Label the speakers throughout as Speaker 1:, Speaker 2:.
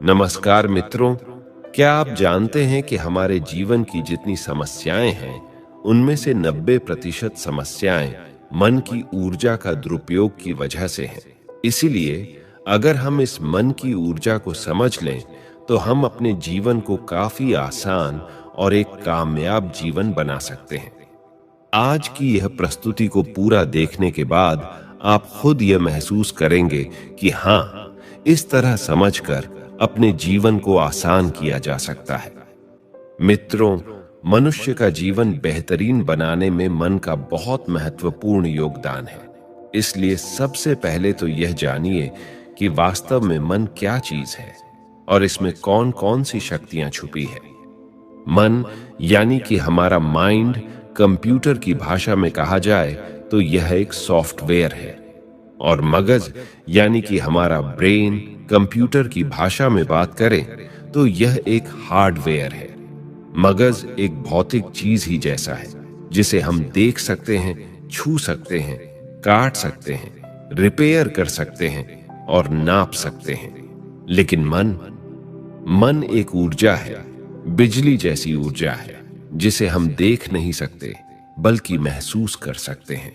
Speaker 1: नमस्कार मित्रों, क्या आप जानते हैं कि हमारे जीवन की जितनी समस्याएं हैं, उनमें से 90% समस्याएं मन की ऊर्जा का दुरुपयोग की वजह से हैं। इसीलिए अगर हम इस मन की ऊर्जा को समझ लें, तो हम अपने जीवन को काफी आसान और एक कामयाब जीवन बना सकते हैं। आज की यह प्रस्तुति को पूरा देखने के बाद आप खुद यह महसूस करेंगे कि हाँ, इस तरह समझकर अपने जीवन को आसान किया जा सकता है। मित्रों, मनुष्य का जीवन बेहतरीन बनाने में मन का बहुत महत्वपूर्ण योगदान है। इसलिए सबसे पहले तो यह जानिए कि वास्तव में मन क्या चीज है और इसमें कौन कौन सी शक्तियां छुपी है। मन यानी कि हमारा माइंड, कंप्यूटर की भाषा में कहा जाए तो यह एक सॉफ्टवेयर है, और मगज यानी कि हमारा ब्रेन, कंप्यूटर की भाषा में बात करें तो यह एक हार्डवेयर है। मगज एक भौतिक चीज ही जैसा है, जिसे हम देख सकते हैं, छू सकते हैं, काट सकते हैं, रिपेयर कर सकते हैं और नाप सकते हैं। लेकिन मन एक ऊर्जा है, बिजली जैसी ऊर्जा है, जिसे हम देख नहीं सकते बल्कि महसूस कर सकते हैं।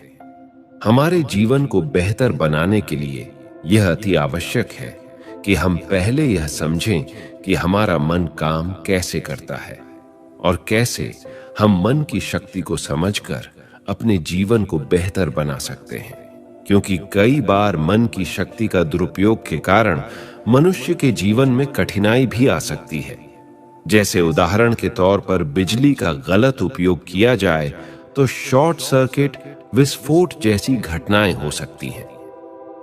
Speaker 1: हमारे जीवन को बेहतर बनाने के लिए यह अति आवश्यक है कि हम पहले यह समझें कि हमारा मन काम कैसे करता है और कैसे हम मन की शक्ति को समझकर अपने जीवन को बेहतर बना सकते हैं। क्योंकि कई बार मन की शक्ति का दुरुपयोग के कारण मनुष्य के जीवन में कठिनाई भी आ सकती है। जैसे उदाहरण के तौर पर बिजली का गलत उपयोग किया जाए तो शॉर्ट सर्किट, विस्फोट जैसी घटनाएं हो सकती हैं।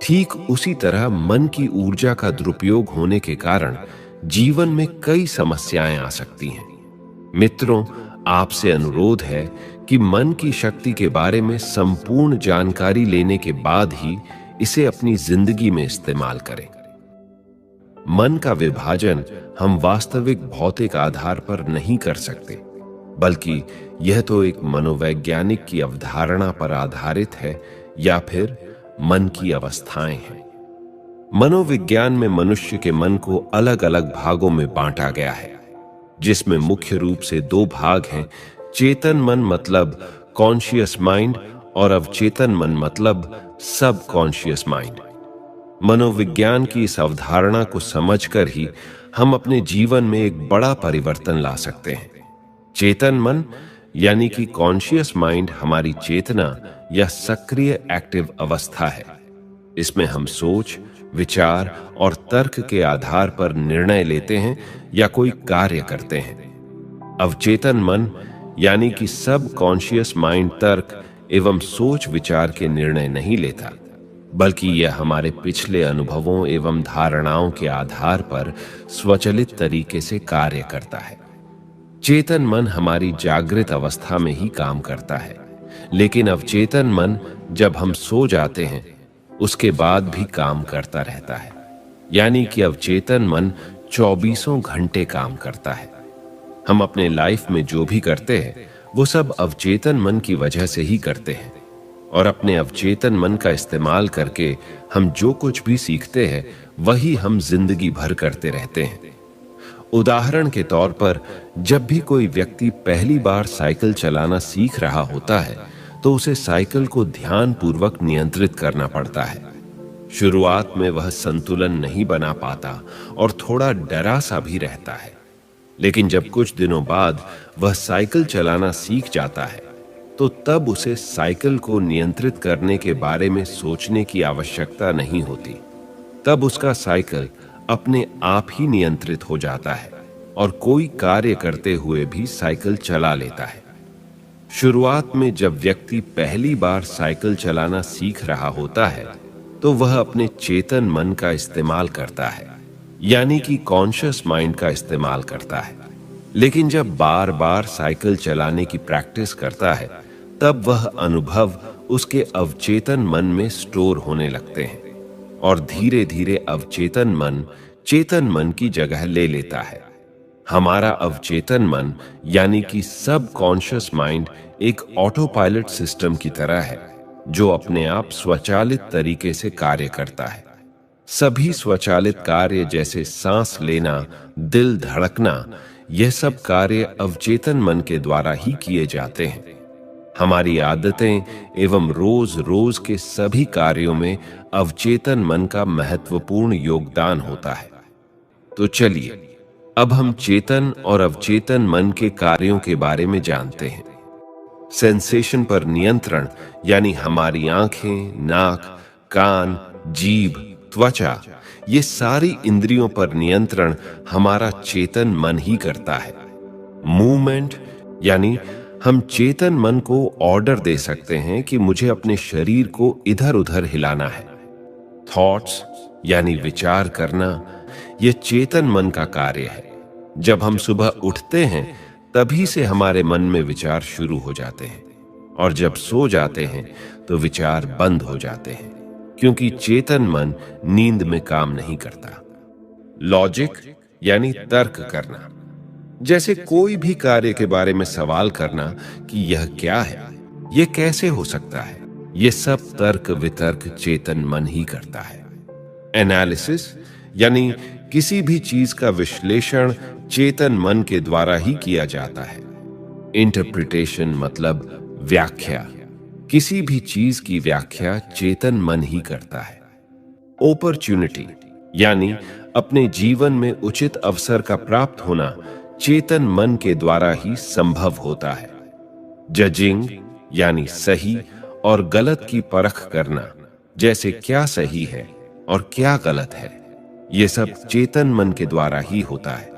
Speaker 1: ठीक उसी तरह मन की ऊर्जा का दुरुपयोग होने के कारण जीवन में कई समस्याएं आ सकती हैं। मित्रों, आपसे अनुरोध है कि मन की शक्ति के बारे में संपूर्ण जानकारी लेने के बाद ही इसे अपनी जिंदगी में इस्तेमाल करें। मन का विभाजन हम वास्तविक भौतिक आधार पर नहीं कर सकते, बल्कि यह तो एक मनोवैज्ञानिक की अवधारणा पर आधारित है या फिर मन की अवस्थाएं हैं। मनोविज्ञान में मनुष्य के मन को अलग अलग भागों में बांटा गया है, जिसमें मुख्य रूप से दो भाग हैं। चेतन मन मतलब कॉन्शियस माइंड और अवचेतन मन मतलब सब कॉन्शियस माइंड। मनोविज्ञान की इस अवधारणा को समझकर ही हम अपने जीवन में एक बड़ा परिवर्तन ला सकते हैं। चेतन मन यानी कि कॉन्शियस माइंड हमारी चेतना या सक्रिय एक्टिव अवस्था है। इसमें हम सोच, विचार और तर्क के आधार पर निर्णय लेते हैं या कोई कार्य करते हैं। अवचेतन मन यानी कि सब कॉन्शियस माइंड तर्क एवं सोच विचार के निर्णय नहीं लेता, बल्कि यह हमारे पिछले अनुभवों एवं धारणाओं के आधार पर स्वचालित तरीके से कार्य करता है। चेतन मन हमारी जागृत अवस्था में ही काम करता है, लेकिन अवचेतन मन जब हम सो जाते हैं उसके बाद भी काम करता रहता है। यानी कि अवचेतन मन 24 घंटे काम करता है। हम अपने लाइफ में जो भी करते हैं वो सब अवचेतन मन की वजह से ही करते हैं, और अपने अवचेतन मन का इस्तेमाल करके हम जो कुछ भी सीखते हैं वही हम जिंदगी भर करते रहते हैं। उदाहरण के तौर पर जब भी कोई व्यक्ति पहली बार साइकिल चलाना सीख रहा होता है तो उसे साइकिल को ध्यानपूर्वक नियंत्रित करना पड़ता है। शुरुआत में वह संतुलन नहीं बना पाता और थोड़ा डरा सा भी रहता है, लेकिन जब कुछ दिनों बाद वह साइकिल चलाना सीख जाता है तो तब उसे साइकिल को नियंत्रित करने के बारे में सोचने की आवश्यकता नहीं होती। तब उसका साइकिल अपने आप ही नियंत्रित हो जाता है और कोई कार्य करते हुए भी साइकिल चला लेता है। शुरुआत में जब व्यक्ति पहली बार साइकिल चलाना सीख रहा होता है तो वह अपने चेतन मन का इस्तेमाल करता है, यानी कि कॉन्शियस माइंड का इस्तेमाल करता है। लेकिन जब बार बार साइकिल चलाने की प्रैक्टिस करता है तब वह अनुभव उसके अवचेतन मन में स्टोर होने लगते हैं और धीरे धीरे अवचेतन मन चेतन मन की जगह ले लेता है। हमारा अवचेतन मन यानी कि सब कॉन्शियस माइंड एक ऑटो पायलट सिस्टम की तरह है, जो अपने आप स्वचालित तरीके से कार्य करता है। सभी स्वचालित कार्य जैसे सांस लेना, दिल धड़कना, यह सब कार्य अवचेतन मन के द्वारा ही किए जाते हैं। हमारी आदतें एवं रोज रोज के सभी कार्यों में अवचेतन मन का महत्वपूर्ण योगदान होता है। तो चलिए अब हम चेतन और अवचेतन मन के कार्यों के बारे में जानते हैं। सेंसेशन पर नियंत्रण यानी हमारी आंखें, नाक, कान, जीभ, त्वचा, ये सारी इंद्रियों पर नियंत्रण हमारा चेतन मन ही करता है। मूवमेंट यानी हम चेतन मन को ऑर्डर दे सकते हैं कि मुझे अपने शरीर को इधर उधर हिलाना है। थॉट्स यानी विचार करना, यह चेतन मन का कार्य है। जब हम सुबह उठते हैं तभी से हमारे मन में विचार शुरू हो जाते हैं, और जब सो जाते हैं तो विचार बंद हो जाते हैं, क्योंकि चेतन मन नींद में काम नहीं करता। लॉजिक यानी तर्क करना, जैसे कोई भी कार्य के बारे में सवाल करना कि यह क्या है, यह कैसे हो सकता है, यह सब तर्क वितर्क चेतन मन ही करता है। एनालिसिस यानी किसी भी चीज का विश्लेषण चेतन मन के द्वारा ही किया जाता है। इंटरप्रिटेशन मतलब व्याख्या, किसी भी चीज की व्याख्या चेतन मन ही करता है। अपॉर्चुनिटी यानी अपने जीवन में उचित अवसर का प्राप्त होना चेतन मन के द्वारा ही संभव होता है। जजिंग यानी सही और गलत की परख करना, जैसे क्या सही है और क्या गलत है, यह सब चेतन मन के द्वारा ही होता है।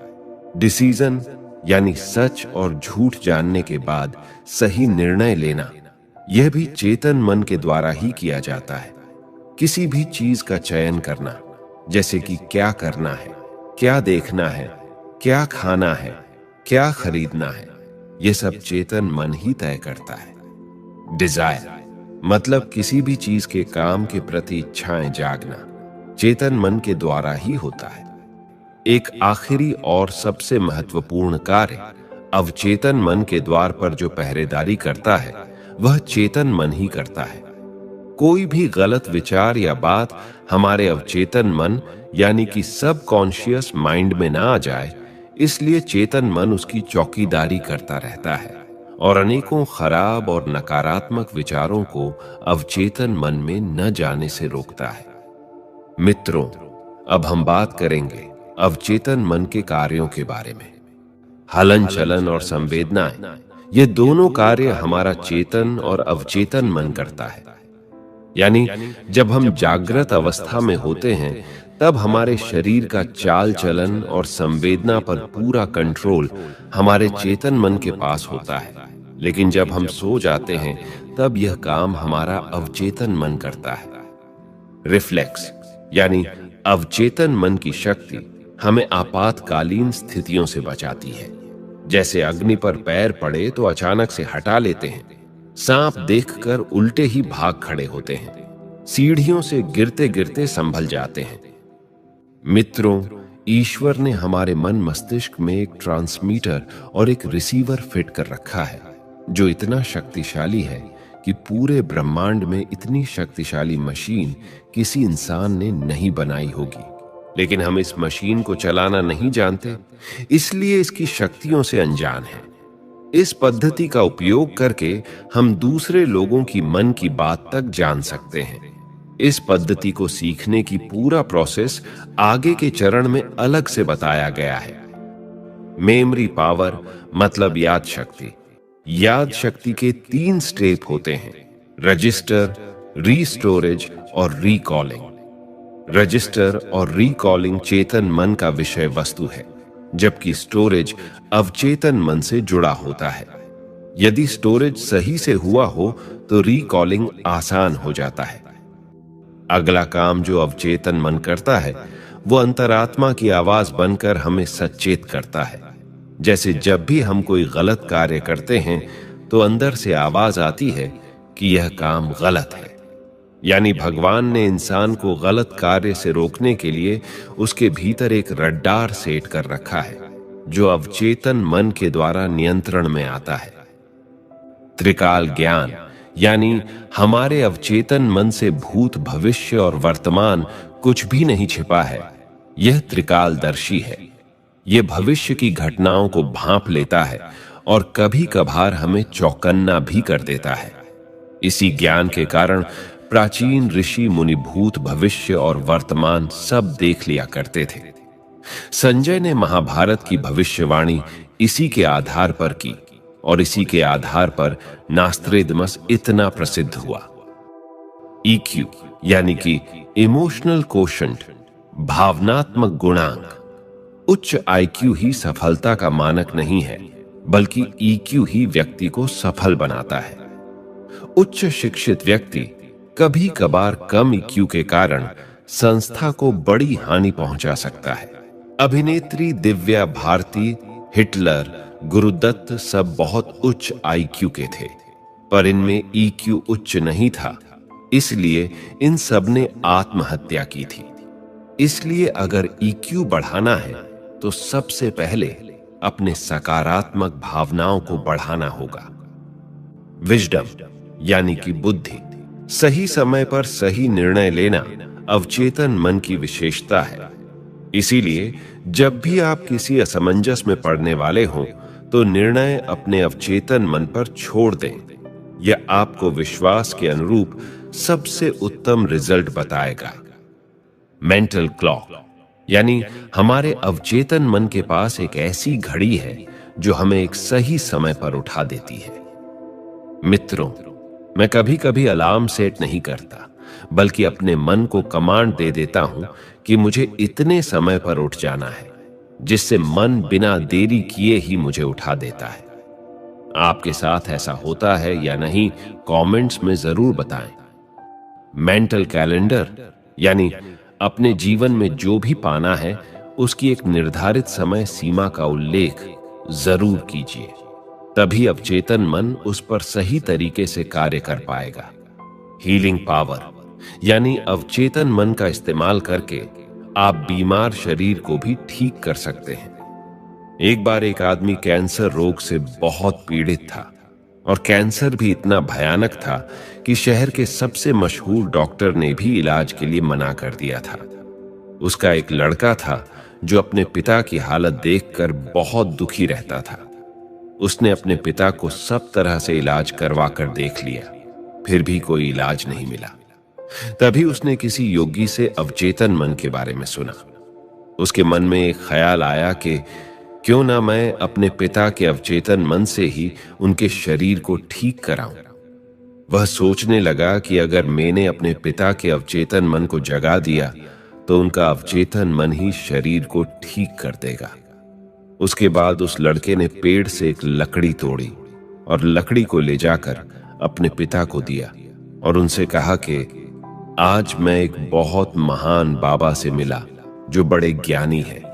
Speaker 1: डिसीजन यानी सच और झूठ जानने के बाद सही निर्णय लेना, यह भी चेतन मन के द्वारा ही किया जाता है। किसी भी चीज का चयन करना, जैसे कि क्या करना है, क्या देखना है, क्या खाना है, क्या खरीदना है, यह सब चेतन मन ही तय करता है। डिजायर मतलब किसी भी चीज के काम के प्रति इच्छाएं जागना, चेतन मन के द्वारा ही होता है। एक आखिरी और सबसे महत्वपूर्ण कार्य अवचेतन मन के द्वार पर जो पहरेदारी करता है, वह चेतन मन ही करता है। कोई भी गलत विचार या बात हमारे अवचेतन मन यानी कि सब कॉन्शियस माइंड में ना आ जाए, इसलिए चेतन मन उसकी चौकीदारी करता रहता है और अनेकों खराब और नकारात्मक विचारों को अवचेतन मन में न जाने से रोकता है। मित्रों, अब हम बात करेंगे अवचेतन मन के कार्यों के बारे में। हलन चलन और संवेदनाएं, ये दोनों कार्य हमारा चेतन और अवचेतन मन करता है। यानी जब हम जागृत अवस्था में होते हैं तब हमारे शरीर का चाल चलन और संवेदना पर पूरा कंट्रोल हमारे चेतन मन के पास होता है, लेकिन जब हम सो जाते हैं तब यह काम हमारा अवचेतन मन करता है। रिफ्लेक्स यानी अवचेतन मन की शक्ति हमें आपातकालीन स्थितियों से बचाती है। जैसे अग्नि पर पैर पड़े तो अचानक से हटा लेते हैं, सांप देखकर उल्टे ही भाग खड़े होते हैं, सीढ़ियों से गिरते गिरते संभल जाते हैं। मित्रों, ईश्वर ने हमारे मन मस्तिष्क में एक ट्रांसमीटर और एक रिसीवर फिट कर रखा है, जो इतना शक्तिशाली है कि पूरे ब्रह्मांड में इतनी शक्तिशाली मशीन किसी इंसान ने नहीं बनाई होगी। लेकिन हम इस मशीन को चलाना नहीं जानते, इसलिए इसकी शक्तियों से अनजान हैं। इस पद्धति का उपयोग करके हम दूसरे लोगों की मन की बात तक जान सकते हैं। इस पद्धति को सीखने की पूरा प्रोसेस आगे के चरण में अलग से बताया गया है। मेमोरी पावर मतलब याद शक्ति। याद शक्ति के 3 स्टेप होते हैं: रजिस्टर, रीस्टोरेज और रिकॉलिंग। रजिस्टर और रिकॉलिंग चेतन मन का विषय वस्तु है, जबकि स्टोरेज अवचेतन मन से जुड़ा होता है। यदि स्टोरेज सही से हुआ हो तो रिकॉलिंग आसान हो जाता है। अगला काम जो अवचेतन मन करता है वो अंतरात्मा की आवाज बनकर हमें सचेत करता है। जैसे जब भी हम कोई गलत कार्य करते हैं तो अंदर से आवाज आती है कि यह काम गलत है। यानी भगवान ने इंसान को गलत कार्य से रोकने के लिए उसके भीतर एक रडार सेट कर रखा है, जो अवचेतन मन के द्वारा नियंत्रण में आता है। त्रिकाल ज्ञान यानी हमारे अवचेतन मन से भूत, भविष्य और वर्तमान कुछ भी नहीं छिपा है। यह त्रिकालदर्शी है। यह भविष्य की घटनाओं को भांप लेता है और कभी कभार हमें चौकन्ना भी कर देता है। इसी ज्ञान के कारण प्राचीन ऋषि मुनि भूत भविष्य और वर्तमान सब देख लिया करते थे। संजय ने महाभारत की भविष्यवाणी इसी के आधार पर की और इसी के आधार पर नास्त्रेदमस इतना प्रसिद्ध हुआ। ईक्यू यानी कि इमोशनल कोशेंट, भावनात्मक गुणांक। उच्च आईक्यू ही सफलता का मानक नहीं है, बल्कि ईक्यू ही व्यक्ति को सफल बनाता है। उच्च शिक्षित व्यक्ति कभी कभार कम ईक्यू के कारण संस्था को बड़ी हानि पहुंचा सकता है। अभिनेत्री दिव्या भारती, हिटलर, गुरुदत्त सब बहुत उच्च आईक्यू के थे, पर इनमें ईक्यू उच्च नहीं था, इसलिए इन सब ने आत्महत्या की थी। इसलिए अगर ईक्यू बढ़ाना है तो सबसे पहले अपने सकारात्मक भावनाओं को बढ़ाना होगा। विजडम यानी कि बुद्धि, सही समय पर सही निर्णय लेना अवचेतन मन की विशेषता है। इसीलिए जब भी आप किसी असमंजस में पड़ने वाले हों तो निर्णय अपने अवचेतन मन पर छोड़ दें। यह आपको विश्वास के अनुरूप सबसे उत्तम रिजल्ट बताएगा। मेंटल क्लॉक यानी हमारे अवचेतन मन के पास एक ऐसी घड़ी है जो हमें एक सही समय पर उठा देती है। मित्रों, मैं कभी कभी अलार्म सेट नहीं करता, बल्कि अपने मन को कमांड दे देता हूं कि मुझे इतने समय पर उठ जाना है, जिससे मन बिना देरी किए ही मुझे उठा देता है। आपके साथ ऐसा होता है या नहीं, कमेंट्स में जरूर बताएं। मेंटल कैलेंडर यानी अपने जीवन में जो भी पाना है उसकी एक निर्धारित समय सीमा का उल्लेख जरूर कीजिए, तभी अवचेतन मन उस पर सही तरीके से कार्य कर पाएगा। हीलिंग पावर यानी अवचेतन मन का इस्तेमाल करके आप बीमार शरीर को भी ठीक कर सकते हैं। एक बार एक आदमी कैंसर रोग से बहुत पीड़ित था और कैंसर भी इतना भयानक था कि शहर के सबसे मशहूर डॉक्टर ने भी इलाज के लिए मना कर दिया था। उसका एक लड़का था जो अपने पिता की हालत देखकर बहुत दुखी रहता था। उसने अपने पिता को सब तरह से इलाज करवा कर देख लिया, फिर भी कोई इलाज नहीं मिला। तभी उसने किसी योगी से अवचेतन मन के बारे में सुना। उसके मन में एक ख्याल आया कि क्यों ना मैं अपने पिता के अवचेतन मन से ही उनके शरीर को ठीक कराऊं। वह सोचने लगा कि अगर मैंने अपने पिता के अवचेतन मन को जगा दिया तो उनका अवचेतन मन ही शरीर को ठीक कर देगा। उसके बाद उस लड़के ने पेड़ से एक लकड़ी तोड़ी और लकड़ी को ले जाकर अपने पिता को दिया और उनसे कहा कि आज मैं एक बहुत महान बाबा से मिला जो बड़े ज्ञानी हैं।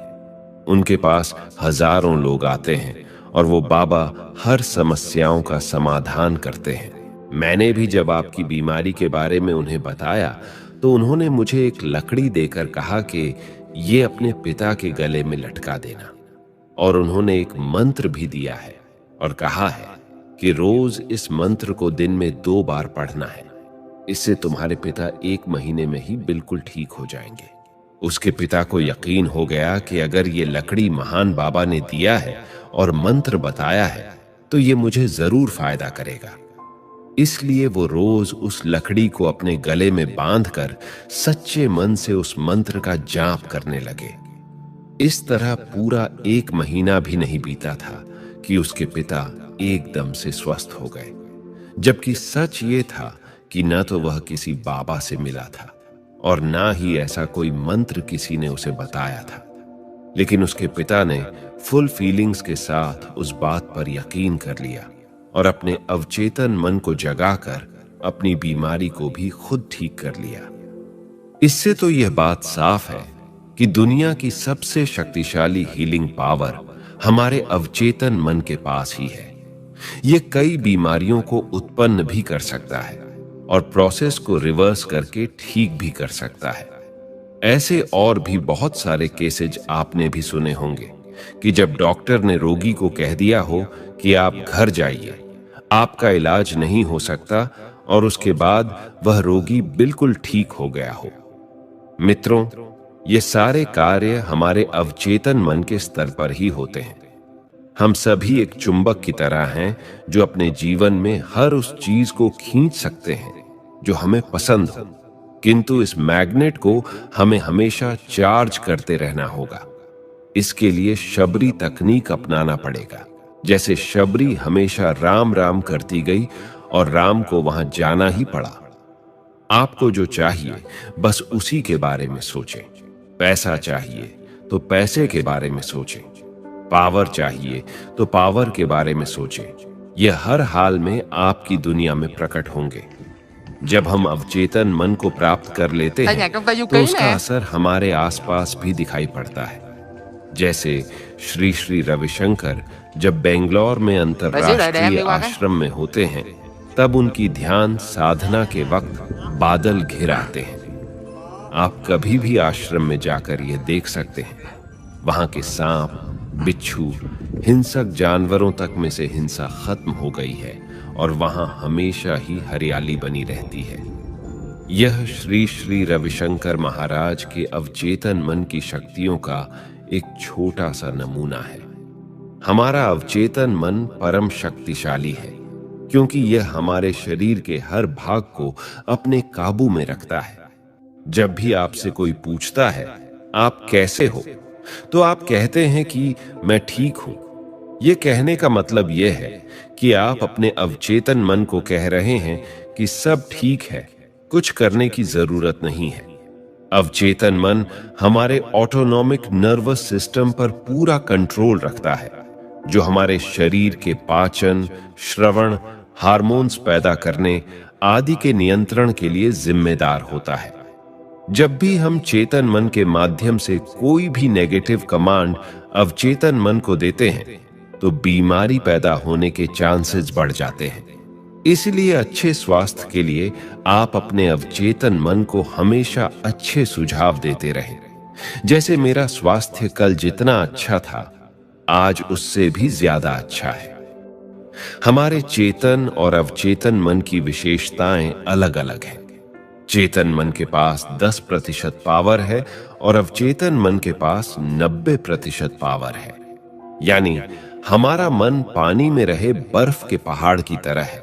Speaker 1: उनके पास हजारों लोग आते हैं और वो बाबा हर समस्याओं का समाधान करते हैं। मैंने भी जब आपकी बीमारी के बारे में उन्हें बताया तो उन्होंने मुझे एक लकड़ी देकर कहा कि ये अपने पिता के गले में लटका देना, और उन्होंने एक मंत्र भी दिया है और कहा है कि रोज इस मंत्र को दिन में 2 बार पढ़ना है। इससे तुम्हारे पिता 1 महीने में ही बिल्कुल ठीक हो जाएंगे। उसके पिता को यकीन हो गया कि अगर ये लकड़ी महान बाबा ने दिया है और मंत्र बताया है तो ये मुझे जरूर फायदा करेगा। इसलिए वो रोज उस लकड़ी को अपने गले में बांधकर सच्चे मन से उस मंत्र का जाप करने लगे। इस तरह पूरा 1 महीना भी नहीं बीता था कि उसके पिता एकदम से स्वस्थ हो गए, जबकि सच ये था कि न तो वह किसी बाबा से मिला था और ना ही ऐसा कोई मंत्र किसी ने उसे बताया था। लेकिन उसके पिता ने फुल फीलिंग्स के साथ उस बात पर यकीन कर लिया और अपने अवचेतन मन को जगाकर अपनी बीमारी को भी खुद ठीक कर लिया। इससे तो यह बात साफ है कि दुनिया की सबसे शक्तिशाली हीलिंग पावर हमारे अवचेतन मन के पास ही है। यह कई बीमारियों को उत्पन्न भी कर सकता है और प्रोसेस को रिवर्स करके ठीक भी कर सकता है। ऐसे और भी बहुत सारे केसेज आपने भी सुने होंगे कि जब डॉक्टर ने रोगी को कह दिया हो कि आप घर जाइए, आपका इलाज नहीं हो सकता, और उसके बाद वह रोगी बिल्कुल ठीक हो गया हो। मित्रों, ये सारे कार्य हमारे अवचेतन मन के स्तर पर ही होते हैं। हम सभी एक चुंबक की तरह हैं जो अपने जीवन में हर उस चीज को खींच सकते हैं जो हमें पसंद हो, किंतु इस मैग्नेट को हमें हमेशा चार्ज करते रहना होगा। इसके लिए शबरी तकनीक अपनाना पड़ेगा। जैसे शबरी हमेशा राम राम करती गई और राम को वहां जाना ही पड़ा। आपको जो चाहिए बस उसी के बारे में सोचें। पैसा चाहिए तो पैसे के बारे में सोचें। पावर चाहिए तो पावर के बारे में सोचें। यह हर हाल में आपकी दुनिया में प्रकट होंगे। जब हम अवचेतन मन को प्राप्त कर लेते हैं तो उसका असर हमारे आसपास भी दिखाई पड़ता है। जैसे श्री श्री रविशंकर जब बेंगलोर में अंतरराष्ट्रीय आश्रम में होते हैं, तब उनकी ध्यान साधना के वक्त बादल घिर आते हैं। आप कभी भी आश्रम में जाकर यह देख सकते हैं। वहां के सांप, बिच्छू, हिंसक जानवरों तक में से हिंसा खत्म हो गई है और वहां हमेशा ही हरियाली बनी रहती है। यह श्री श्री रविशंकर महाराज के अवचेतन मन की शक्तियों का एक छोटा सा नमूना है। हमारा अवचेतन मन परम शक्तिशाली है, क्योंकि यह हमारे शरीर के हर भाग को अपने काबू में रखता है। जब भी आपसे कोई पूछता है आप कैसे हो, तो आप कहते हैं कि मैं ठीक हूं। यह कहने का मतलब यह है कि आप अपने अवचेतन मन को कह रहे हैं कि सब ठीक है, कुछ करने की जरूरत नहीं है। अवचेतन मन हमारे ऑटोनॉमिक नर्वस सिस्टम पर पूरा कंट्रोल रखता है, जो हमारे शरीर के पाचन, श्रवण, हार्मोन्स पैदा करने आदि के नियंत्रण के लिए जिम्मेदार होता है। जब भी हम चेतन मन के माध्यम से कोई भी नेगेटिव कमांड अवचेतन मन को देते हैं, तो बीमारी पैदा होने के चांसेस बढ़ जाते हैं। इसलिए अच्छे स्वास्थ्य के लिए आप अपने अवचेतन मन को हमेशा अच्छे सुझाव देते रहें। जैसे मेरा स्वास्थ्य कल जितना अच्छा था, आज उससे भी ज्यादा अच्छा है। हमारे चेतन और अवचेतन मन की विशेषताएं अलग अलग हैं। चेतन मन के पास 10% पावर है और अवचेतन मन के पास 90% पावर है। यानी हमारा मन पानी में रहे बर्फ के पहाड़ की तरह है,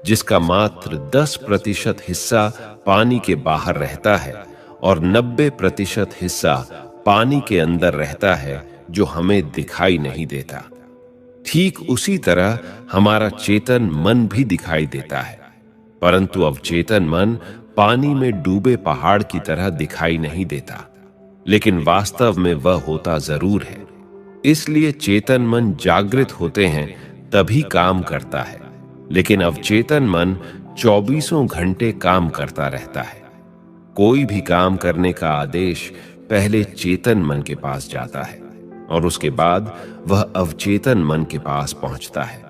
Speaker 1: जिसका मात्र 10% हिस्सा पानी के बाहर रहता है और 90% हिस्सा पानी के अंदर रहता है, जो हमें दिखाई नहीं देता। ठीक उसी तरह हमारा चेतन मन भी दिखाई देता है, परंतु अवचेतन मन पानी में डूबे पहाड़ की तरह दिखाई नहीं देता, लेकिन वास्तव में वह होता जरूर है। इसलिए चेतन मन जागृत होते हैं तभी काम करता है, लेकिन अवचेतन मन 24 घंटे काम करता रहता है। कोई भी काम करने का आदेश पहले चेतन मन के पास जाता है और उसके बाद वह अवचेतन मन के पास पहुंचता है।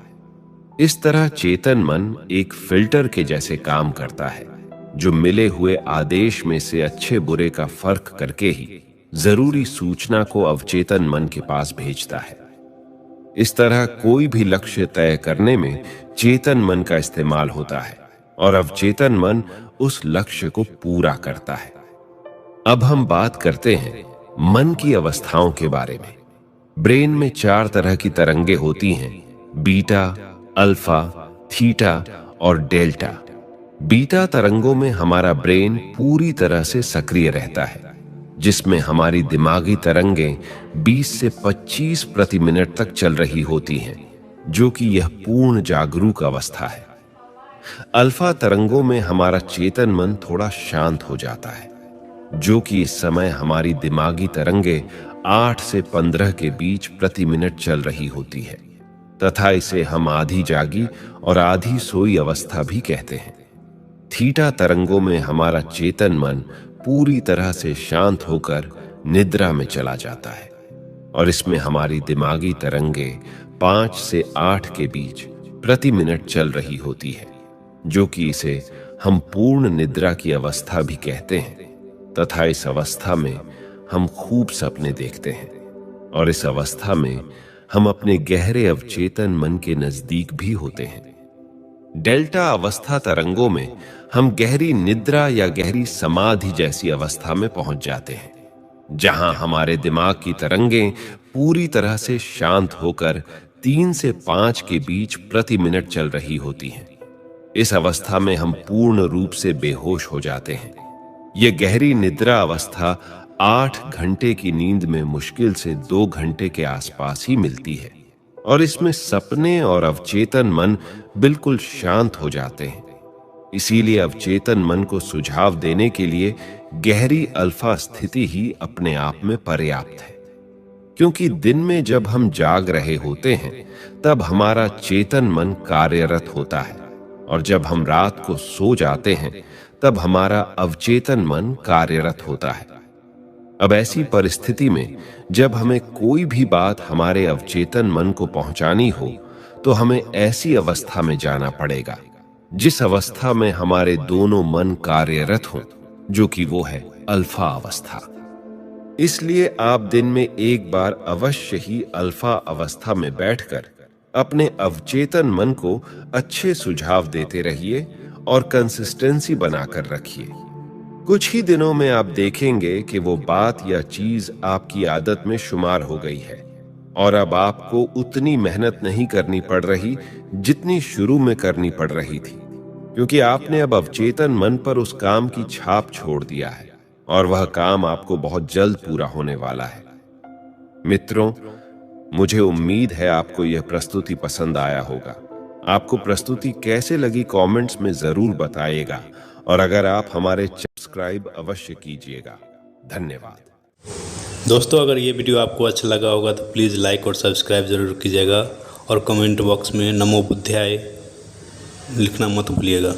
Speaker 1: इस तरह चेतन मन एक फिल्टर के जैसे काम करता है, जो मिले हुए आदेश में से अच्छे बुरे का फर्क करके ही जरूरी सूचना को अवचेतन मन के पास भेजता है। इस तरह कोई भी लक्ष्य तय करने में चेतन मन का इस्तेमाल होता है और अवचेतन मन उस लक्ष्य को पूरा करता है। अब हम बात करते हैं मन की अवस्थाओं के बारे में। ब्रेन में 4 तरह की तरंगे होती हैं: बीटा, अल्फा, थीटा और डेल्टा। बीटा तरंगों में हमारा ब्रेन पूरी तरह से सक्रिय रहता है, जिसमें हमारी दिमागी तरंगें 20 से 25 प्रति मिनट तक चल रही होती हैं, जो कि यह पूर्ण जागरूक अवस्था है। अल्फा तरंगों में हमारा चेतन मन थोड़ा शांत हो जाता है, जो कि इस समय हमारी दिमागी तरंगें 8 से 15 के बीच प्रति मिनट चल रही होती है, तथा इसे हम आधी जागी और आधी सोई अवस्था भी कहते हैं। थीटा तरंगों में हमारा चेतन मन पूरी तरह से शांत होकर निद्रा में चला जाता है और इसमें हमारी दिमागी तरंगें 5 से 8 के बीच प्रति मिनट चल रही होती है, जो कि इसे हम पूर्ण निद्रा की अवस्था भी कहते हैं। तथा इस अवस्था में हम खूब सपने देखते हैं और इस अवस्था में हम अपने गहरे अवचेतन मन के नजदीक भी होते हैं। डेल्टा अवस्था तरंगों में हम गहरी निद्रा या गहरी समाधि जैसी अवस्था में पहुंच जाते हैं, जहां हमारे दिमाग की तरंगें पूरी तरह से शांत होकर 3 से 5 के बीच प्रति मिनट चल रही होती हैं। इस अवस्था में हम पूर्ण रूप से बेहोश हो जाते हैं। यह गहरी निद्रा अवस्था 8 घंटे की नींद में मुश्किल से 2 घंटे के आसपास ही मिलती है और इसमें सपने और अवचेतन मन बिल्कुल शांत हो जाते हैं। इसीलिए अवचेतन मन को सुझाव देने के लिए गहरी अल्फा स्थिति ही अपने आप में पर्याप्त है, क्योंकि दिन में जब हम जाग रहे होते हैं तब हमारा चेतन मन कार्यरत होता है और जब हम रात को सो जाते हैं तब हमारा अवचेतन मन कार्यरत होता है। अब ऐसी परिस्थिति में जब हमें कोई भी बात हमारे अवचेतन मन को पहुंचानी हो तो हमें ऐसी अवस्था में जाना पड़ेगा जिस अवस्था में हमारे दोनों मन कार्यरत हों, जो कि वो है अल्फा अवस्था। इसलिए आप दिन में एक बार अवश्य ही अल्फा अवस्था में बैठकर अपने अवचेतन मन को अच्छे सुझाव देते रहिए और कंसिस्टेंसी बनाकर रखिए। कुछ ही दिनों में आप देखेंगे कि वो बात या चीज आपकी आदत में शुमार हो गई है और अब आपको उतनी मेहनत नहीं करनी पड़ रही जितनी शुरू में करनी पड़ रही थी, क्योंकि आपने अब अवचेतन मन पर उस काम की छाप छोड़ दिया है और वह काम आपको बहुत जल्द पूरा होने वाला है। मित्रों, मुझे उम्मीद है आपको यह प्रस्तुति पसंद आया होगा। आपको प्रस्तुति कैसे लगी कमेंट्स में जरूर बताइएगा और अगर आप हमारे सब्सक्राइब अवश्य कीजिएगा। धन्यवाद।
Speaker 2: दोस्तों, अगर ये वीडियो आपको अच्छा लगा होगा तो प्लीज़ लाइक और सब्सक्राइब ज़रूर कीजिएगा और कमेंट बॉक्स में नमो बुद्धाय लिखना मत भूलिएगा।